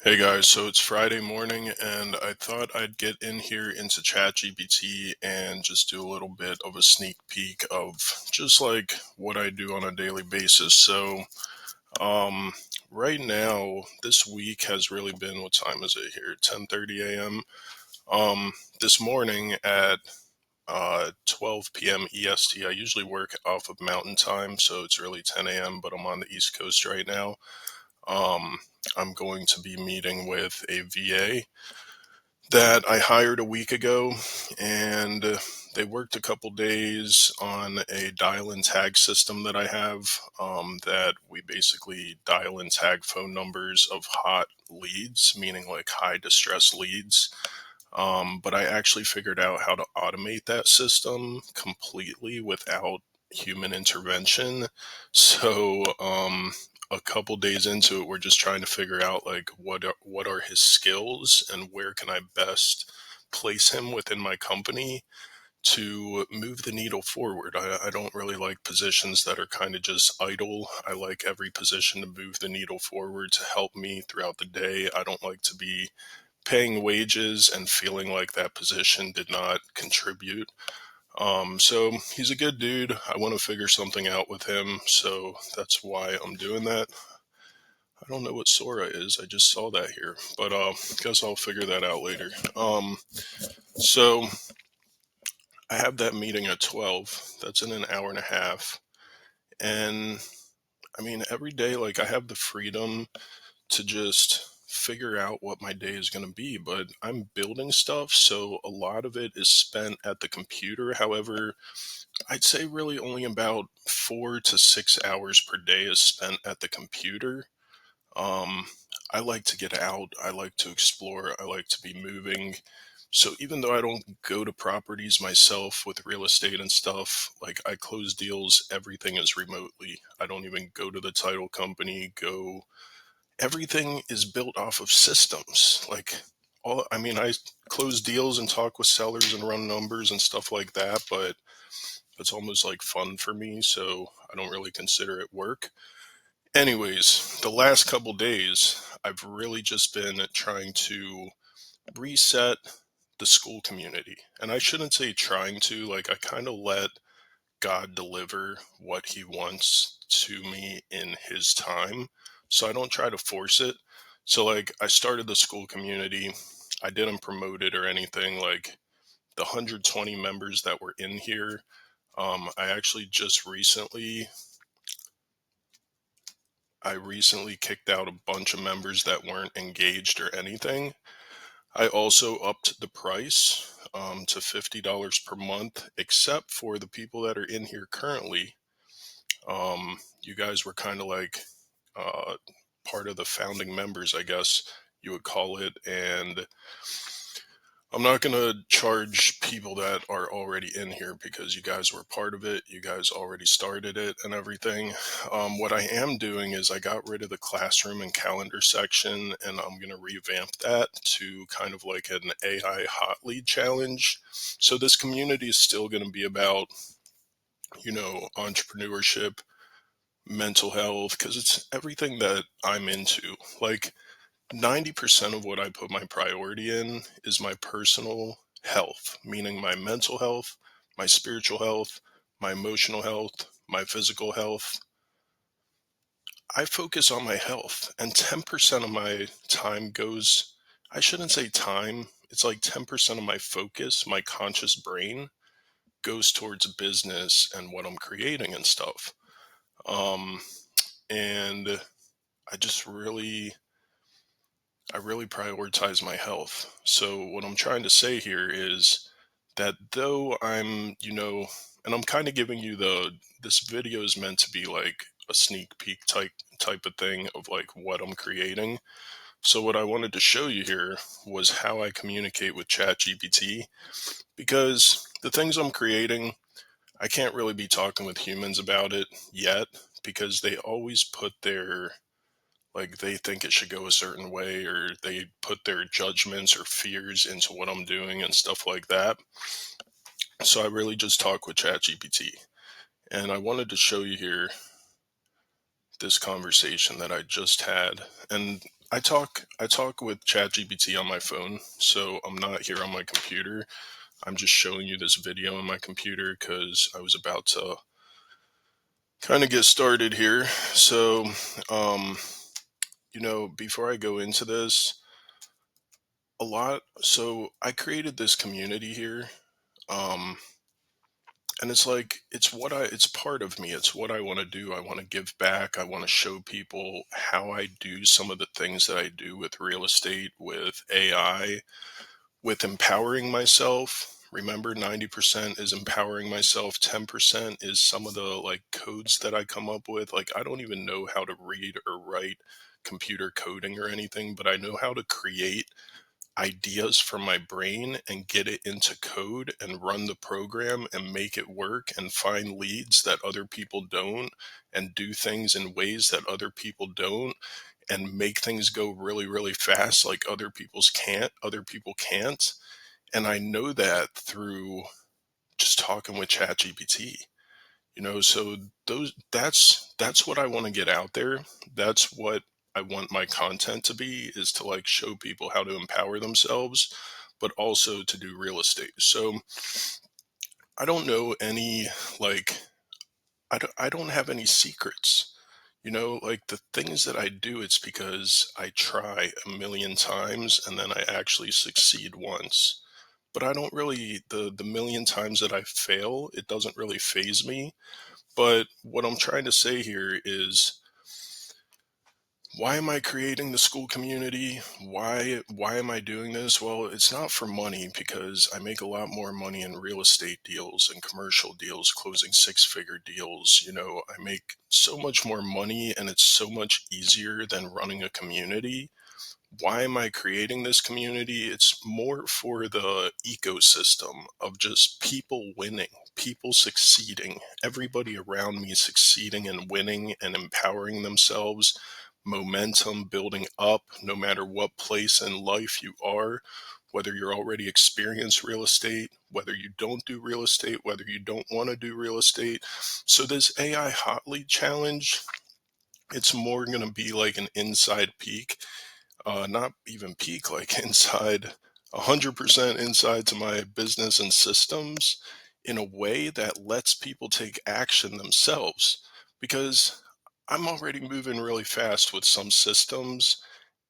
Hey guys, so it's Friday morning and I thought I'd get in here into ChatGPT and just do a little bit of a sneak peek of just like what I do on a daily basis. Um right now this week has really been, what time is it here? 10:30 a.m. This morning at 12 p.m. EST. I usually work off of Mountain Time, so it's really 10 a.m., but I'm on the East Coast right now. Um, I'm going to be meeting with a VA that I hired a week ago, and they worked a couple days on a dial and tag system that I have. That we basically dial and tag phone numbers of hot leads, meaning like high distress leads. But I actually figured out how to automate that system completely without human intervention. A couple days into it, we're just trying to figure out like what are his skills and where can I best place him within my company to move the needle forward. I don't really like positions that are kind of just idle. I like every position to move the needle forward to help me throughout the day. I don't like to be paying wages and feeling like that position did not contribute. So he's a good dude. I want to figure something out with him, so that's why I'm doing that. I don't know what Sora is. I just saw that here, but guess I'll figure that out later. So I have that meeting at 12. That's in an hour and a half, and I mean every day, like I have the freedom to just figure out what my day is going to be, but I'm building stuff, so a lot of it is spent at the computer. However, I'd say really only about 4 to 6 hours per day is spent at the computer. um I like to get out, I like to explore, I like to be moving. So even though I don't go to properties myself with real estate and stuff, like I close deals, everything is remotely. I don't even go to the title company, go everything is built off of systems. Like all, I mean, I close deals and talk with sellers and run numbers and stuff like that, but it's almost like fun for me, so I don't really consider it work. Anyways, the last couple days, I've really just been trying to reset the school community. And I shouldn't say trying to, like, I kind of let God deliver what he wants to me in his time. So I don't try to force it. So like I started the school community. I didn't promote it or anything. Like the 120 members that were in here, I actually just recently kicked out a bunch of members that weren't engaged or anything. I also upped the price to $50 per month, except for the people that are in here currently. You guys were kind of like uh, part of the founding members, I guess you would call it. And I'm not going to charge people that are already in here because you guys were part of it. You guys already started it and everything. What I am doing is I got rid of the classroom and calendar section, and I'm going to revamp that to kind of like an AI hot lead challenge. So this community is still going to be about, entrepreneurship, mental health, because it's everything that I'm into. Like 90% of what I put my priority in is my personal health, meaning my mental health, my spiritual health, my emotional health, my physical health. I focus on my health, and 10% of my time goes, I shouldn't say time, it's like 10% of my focus, my conscious brain, goes towards business and what I'm creating and stuff. Um, and I just really I really prioritize my health. So what I'm trying to say here is that though and I'm kind of giving you this video is meant to be like a sneak peek type of thing of like what I'm creating. So what I wanted to show you here was how I communicate with ChatGPT, because the things I'm creating, I can't really be talking with humans about it yet, because they always put their, like, they think it should go a certain way, or they put their judgments or fears into what I'm doing and stuff like that. So I really just talk with ChatGPT. And I wanted to show you here this conversation that I just had. And I talk with ChatGPT on my phone, so I'm not here on my computer. I'm just showing you this video on my computer because I was about to kind of get started here. So, um, before I go into this, so I created this community here. Um, and it's like, it's part of me. It's what I want to do. I want to give back. I want to show people how I do some of the things that I do with real estate, with AI, with empowering myself. Remember, 90% is empowering myself, 10% is some of the like codes that I come up with. Like, I don't even know how to read or write computer coding or anything, but I know how to create ideas from my brain and get it into code and run the program and make it work and find leads that other people don't and do things in ways that other people don't and make things go really, really fast like other people can't. And I know that through just talking with ChatGPT. So that's what I want to get out there. That's what I want my content to be, is to like show people how to empower themselves, but also to do real estate. So I don't know any like I don't have any secrets. Like the things that I do, it's because I try a million times and then I actually succeed once. But I don't really the million times that I fail, it doesn't really phase me. But what I'm trying to say here is, why am I creating the school community? Why am I doing this? Well, it's not for money, because I make a lot more money in real estate deals and commercial deals, closing six-figure deals. I make so much more money and it's so much easier than running a community. Why am I creating this community? It's more for the ecosystem of just people winning, people succeeding, everybody around me succeeding and winning and empowering themselves, momentum building up no matter what place in life you are, whether you're already experienced real estate, whether you don't do real estate, whether you don't want to do real estate. So this AI hot lead challenge, it's more going to be like an inside peek, not even peek, like inside, 100% inside to my business and systems, in a way that lets people take action themselves. Because I'm already moving really fast with some systems,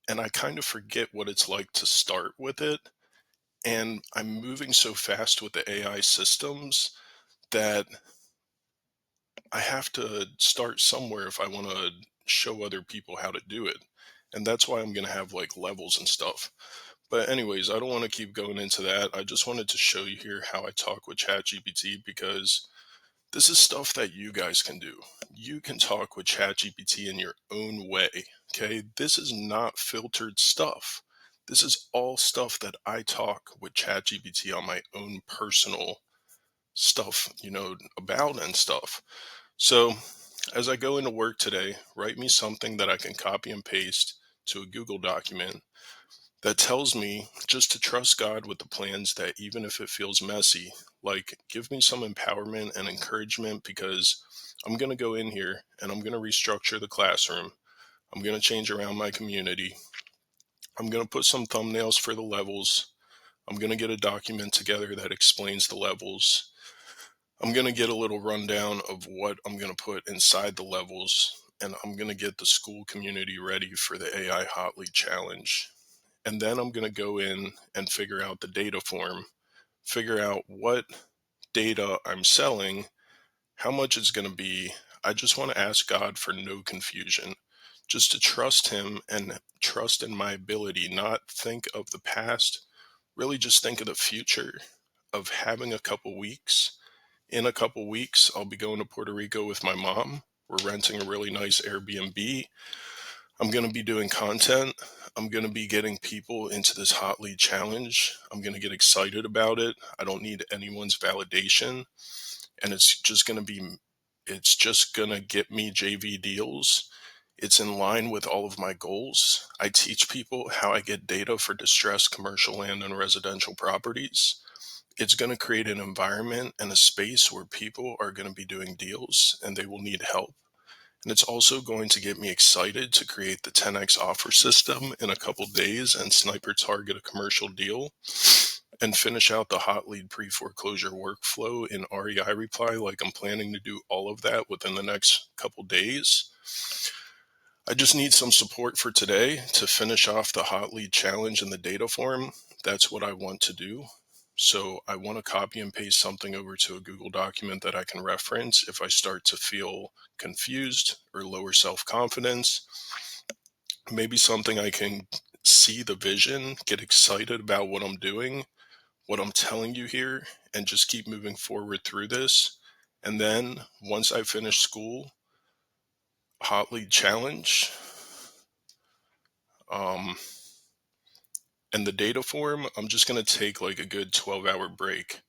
and I kind of forget what it's like to start with it. And I'm moving so fast with the AI systems that I have to start somewhere if I want to show other people how to do it. And that's why I'm going to have like levels and stuff. But anyways, I don't want to keep going into that. I just wanted to show you here how I talk with ChatGPT, because this is stuff that you guys can do. You can talk with ChatGPT in your own way. Okay. This is not filtered stuff. This is all stuff that I talk with ChatGPT on my own personal stuff, about and stuff. So, as I go into work today, write me something that I can copy and paste to a Google document that tells me just to trust God with the plans, that even if it feels messy, like give me some empowerment and encouragement, because I'm going to go in here and I'm going to restructure the classroom. I'm going to change around my community. I'm going to put some thumbnails for the levels. I'm going to get a document together that explains the levels. I'm going to get a little rundown of what I'm going to put inside the levels, and I'm going to get the school community ready for the AI Hot Lead Challenge. And then I'm going to go in and figure out the data form, figure out what data I'm selling, how much it's going to be. I just want to ask God for no confusion, just to trust Him and trust in my ability, not think of the past, really just think of the future, of having a couple weeks. In a couple weeks, I'll be going to Puerto Rico with my mom. We're renting a really nice Airbnb. I'm going to be doing content. I'm going to be getting people into this hot lead challenge. I'm going to get excited about it. I don't need anyone's validation. And it's just going to get me JV deals. It's in line with all of my goals. I teach people how I get data for distressed commercial land and residential properties. It's going to create an environment and a space where people are going to be doing deals and they will need help. And it's also going to get me excited to create the 10x offer system in a couple days and sniper target a commercial deal and finish out the hot lead pre-foreclosure workflow in REI Reply. Like, I'm planning to do all of that within the next couple days. I just need some support for today to finish off the hot lead challenge in the data form. That's what I want to do. So I want to copy and paste something over to a Google document that I can reference if I start to feel confused or lower self-confidence. Maybe something I can see the vision, get excited about what I'm doing, what I'm telling you here, and just keep moving forward through this. And then once I finish school, hot lead challenge, um, and the data form, I'm just going to take like a good 12-hour break.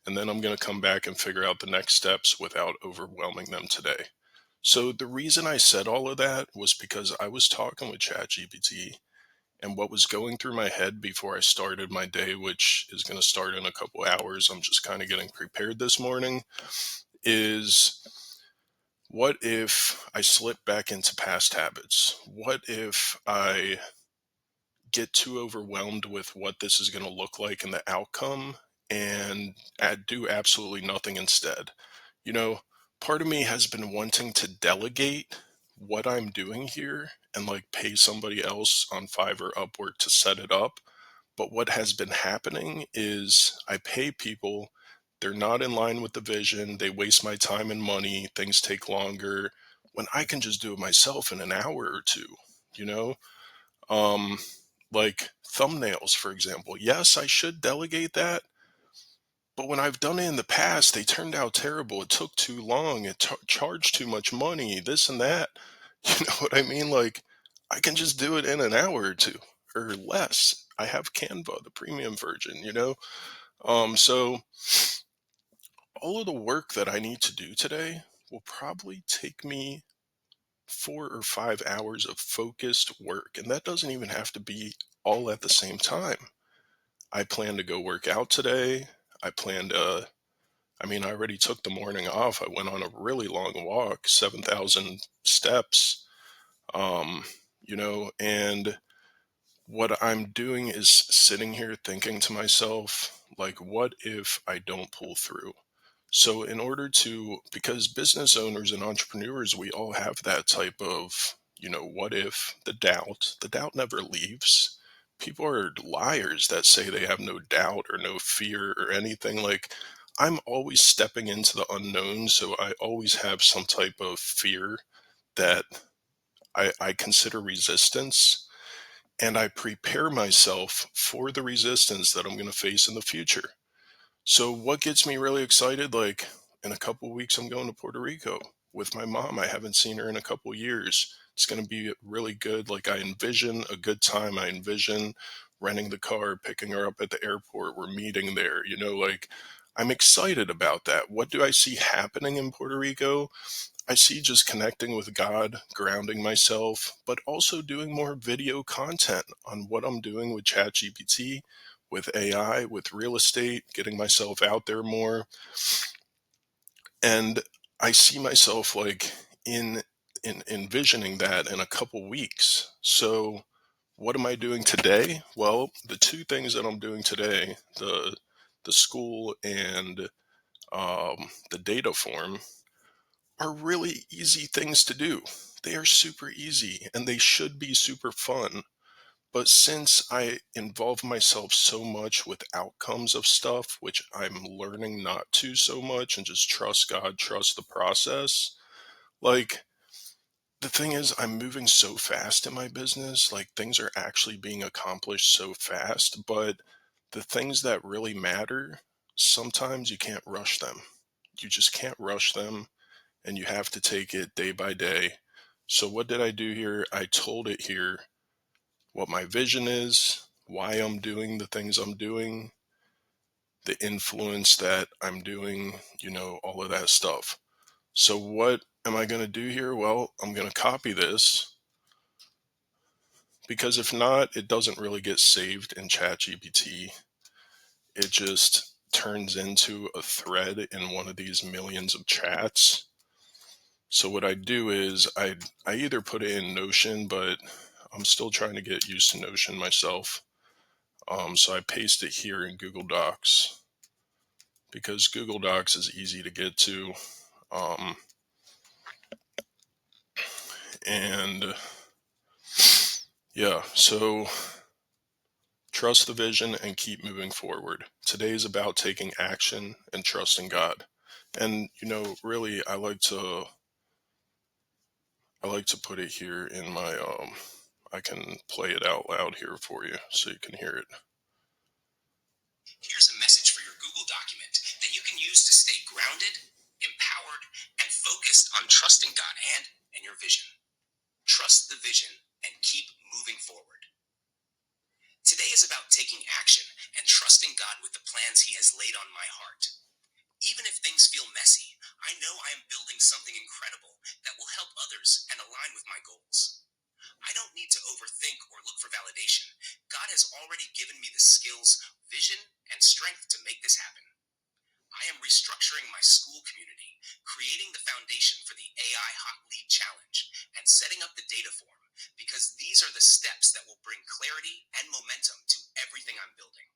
And then I'm going to come back and figure out the next steps without overwhelming them today. So the reason I said all of that was because I was talking with ChatGPT, and what was going through my head before I started my day, which is going to start in a couple hours, I'm just kind of getting prepared this morning, is what if I slip back into past habits? What if I get too overwhelmed with what this is going to look like and the outcome and do absolutely nothing instead? You know, part of me has been wanting to delegate what I'm doing here and like pay somebody else on Fiverr Upwork to set it up. But what has been happening is I pay people, they're not in line with the vision, they waste my time and money, things take longer when I can just do it myself in an hour or two, you know? Um, like thumbnails, for example. Yes, I should delegate that, but when I've done it in the past, they turned out terrible. It took too long. It charged too much money, this and that. You know what I mean? Like, I can just do it in an hour or two or less. I have Canva, the premium version, you know? So all of the work that I need to do today will probably take me 4 or 5 hours of focused work. And that doesn't even have to be all at the same time. I plan to go work out today. I plan to I already took the morning off. I went on a really long walk, 7,000 steps, um, and what I'm doing is sitting here thinking to myself, like, what if I don't pull through? So, in order to, because business owners and entrepreneurs, we all have that type of, what if, the doubt never leaves. People are liars that say they have no doubt or no fear or anything. Like, I'm always stepping into the unknown. So, I always have some type of fear that I consider resistance. And I prepare myself for the resistance that I'm going to face in the future. So what gets me really excited, like in a couple weeks, I'm going to Puerto Rico with my mom. I haven't seen her in a couple years. It's going to be really good. Like, I envision a good time. I envision renting the car, picking her up at the airport. We're meeting there, like I'm excited about that. What do I see happening in Puerto Rico? I see just connecting with God, grounding myself, but also doing more video content on what I'm doing with ChatGPT, with AI, with real estate, getting myself out there more. And I see myself like in envisioning that in a couple weeks. So what am I doing today? Well, the two things that I'm doing today, the school and the data form, are really easy things to do. They are super easy and they should be super fun. But since I involve myself so much with outcomes of stuff, which I'm learning not to so much and just trust God, trust the process, like the thing is, I'm moving so fast in my business. Like, things are actually being accomplished so fast. But the things that really matter, sometimes you can't rush them. You just can't rush them, and you have to take it day by day. So, what did I do here? I told it here what my vision is, why I'm doing the things I'm doing, the influence that I'm doing, all of that stuff. So, what am I going to do here? Well, I'm going to copy this, because if not, it doesn't really get saved in ChatGPT. It just turns into a thread in one of these millions of chats. So what I do is I either put it in Notion, but I'm still trying to get used to Notion myself. So I paste it here in Google Docs because Google Docs is easy to get to. Um, and yeah, so trust the vision and keep moving forward. Today is about taking action and trusting God. And really, I like to put it here in my I can play it out loud here for you so you can hear it. Here's a message for your Google document that you can use to stay grounded, empowered, and focused on trusting God and your vision. Trust the vision and keep moving forward. Today is about taking action and trusting God with the plans He has laid on my heart. Even if things feel messy, I know I am building something incredible that will help others and align with my goals. I don't need to overthink or look for validation. God has already given me the skills, vision, and strength to make this happen. I am restructuring my school community, creating the foundation for the AI Hot Lead Challenge, and setting up the data form because these are the steps that will bring clarity and momentum to everything I'm building.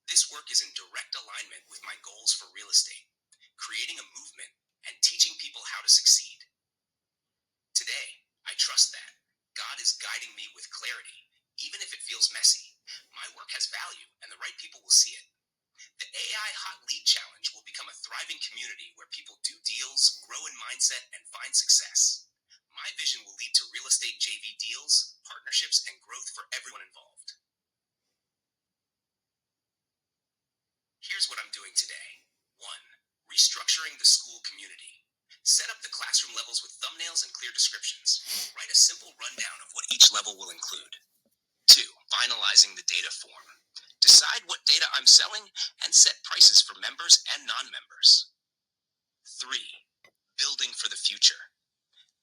This work is in direct alignment with my goals for real estate, creating a movement and teaching people how to succeed. Today, I trust that God is guiding me with clarity, even if it feels messy. My work has value, and the right people will see it. The AI Hot Lead Challenge will become a thriving community where people do deals, grow in mindset, and find success. My vision will lead to real estate JV deals, partnerships, and growth for everyone involved. Here's what I'm doing today. 1. Restructuring the school community. Set up the classroom levels with thumbnails and clear descriptions. Write a simple rundown of what each level will include. 2. Finalizing the data form. Decide what data I'm selling and set prices for members and non-members. 3. Building for the future.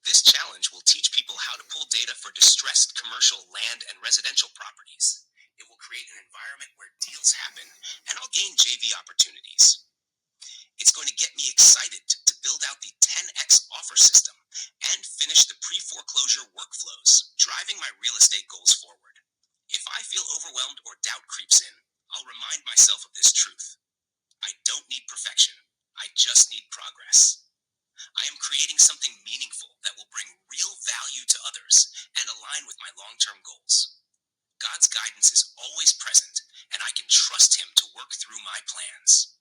This challenge will teach people how to pull data for distressed commercial land and residential properties. It will create an environment where deals happen, and I'll gain JV opportunities. It's going to get me excited to build out the 10x offer system and finish the pre-foreclosure workflows, driving my real estate goals forward. If I feel overwhelmed or doubt creeps in, I'll remind myself of this truth. I don't need perfection. I just need progress. I am creating something meaningful that will bring real value to others and align with my long-term goals. God's guidance is always present, and I can trust Him to work through my plans.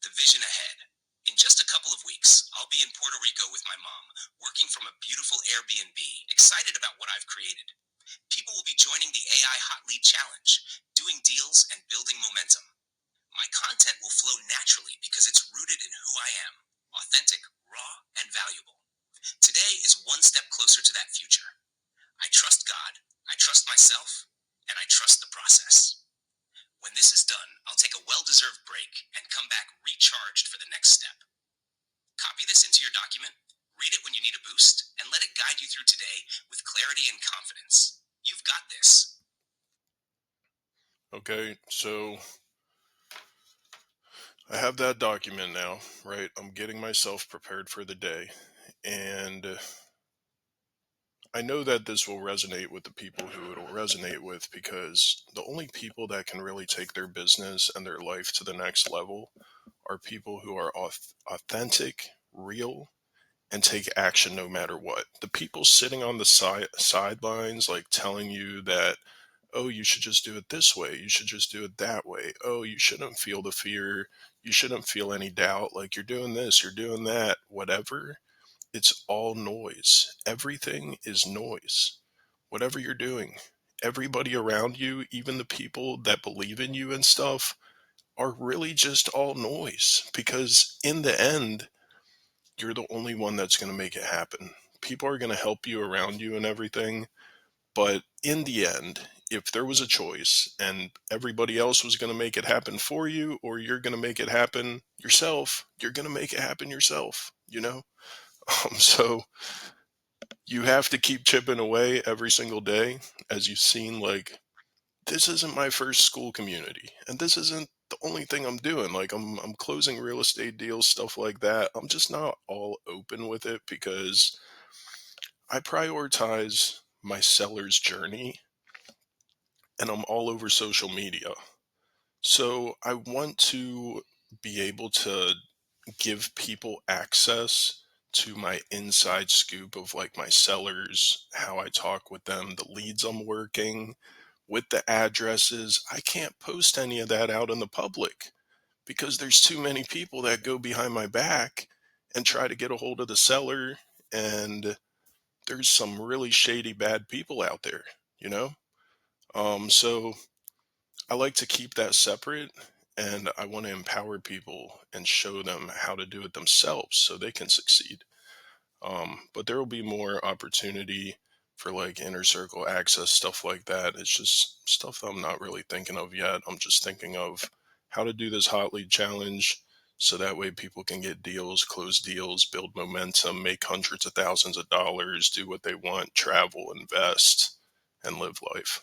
The vision ahead. In just a couple of weeks, I'll be in Puerto Rico with my mom, working from a beautiful Airbnb, excited about what I've created. People will be joining the AI Hot Lead Challenge, doing deals and building momentum. My content will flow naturally because it's rooted in who I am, authentic, raw, and valuable. Today is one step closer to that future. I trust God, I trust myself, and I trust the process. When this is done, I'll take a well-deserved break and come back recharged for the next step. Copy this into your document, read it when you need a boost, and let it guide you through today with clarity and confidence. You've got this. Okay, so I have that document now, right? I'm getting myself prepared for the day. And I know that this will resonate with the people who it'll resonate with because the only people that can really take their business and their life to the next level are people who are authentic, real, and take action no matter what. The people sitting on the sidelines, like telling you that, oh, you should just do it this way, you should just do it that way, oh, you shouldn't feel the fear, you shouldn't feel any doubt, like you're doing this, you're doing that, whatever. It's all noise. Everything is noise. Whatever you're doing, everybody around you, even the people that believe in you and stuff, are really just all noise because in the end, you're the only one that's going to make it happen. People are going to help you around you and everything, but in the end, if there was a choice and everybody else was going to make it happen for you or you're going to make it happen yourself, you're going to make it happen yourself. So you have to keep chipping away every single day. As you've seen, like, this isn't my first school community and this isn't the only thing I'm doing. Like I'm closing real estate deals, stuff like that. I'm just not all open with it because I prioritize my seller's journey and I'm all over social media. So I want to be able to give people access to my inside scoop of like my sellers, how I talk with them, the leads I'm working with, the addresses. I can't post any of that out in the public because there's too many people that go behind my back and try to get a hold of the seller. And there's some really shady, bad people out there, you know? So I like to keep that separate and I want to empower people and show them how to do it themselves so they can succeed. But there will be more opportunity for like inner circle access, stuff like that. It's just stuff that I'm not really thinking of yet. I'm just thinking of how to do this hot lead challenge so that way people can get deals, close deals, build momentum, make hundreds of thousands of dollars, do what they want, travel, invest, and live life.